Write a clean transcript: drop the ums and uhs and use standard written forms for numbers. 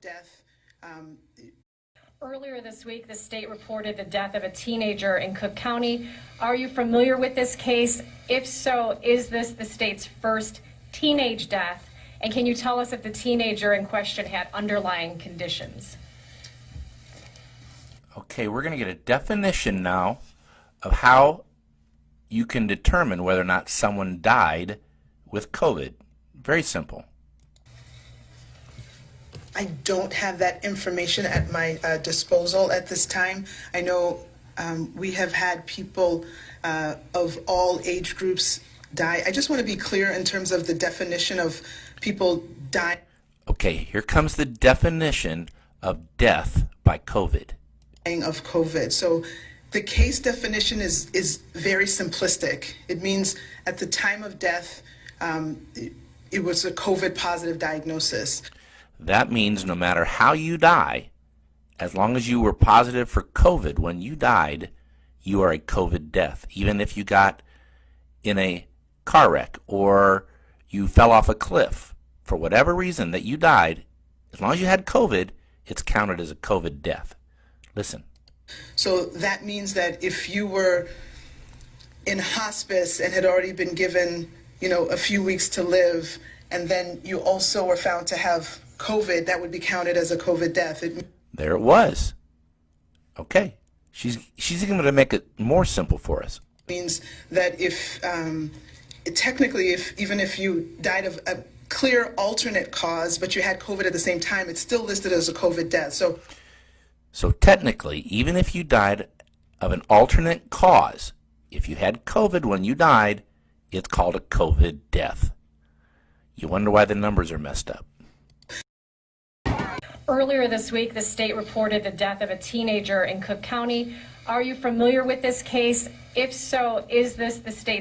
death. Earlier this week, the state reported the death of a teenager in Cook County. Are you familiar with this case? If so, is this the state's first teenage death? And can you tell us if the teenager in question had underlying conditions? Okay, we're going to get a definition now of how you can determine whether or not someone died with COVID. Very simple. I don't have that information at my disposal at this time. I know we have had people of all age groups die. I just want to be clear in terms of the definition of people dying. Okay, here comes the definition of death by COVID. Of COVID. So the case definition is very simplistic. It means at the time of death, it was a COVID positive diagnosis. That means no matter how you die, as long as you were positive for COVID when you died, you are a COVID death. Even if you got in a car wreck or you fell off a cliff, for whatever reason that you died, as long as you had COVID, it's counted as a COVID death. Listen. So that means that if you were in hospice and had already been given, a few weeks to live, and then you also were found to have COVID, that would be counted as a COVID death. There it was. Okay. She's going to make it more simple for us. Means that if technically, even if you died of a clear alternate cause, but you had COVID at the same time, it's still listed as a COVID death. So technically, even if you died of an alternate cause, if you had COVID when you died, it's called a COVID death. You wonder why the numbers are messed up. Earlier this week, the state reported the death of a teenager in Cook County. Are you familiar with this case? If so, is this the state's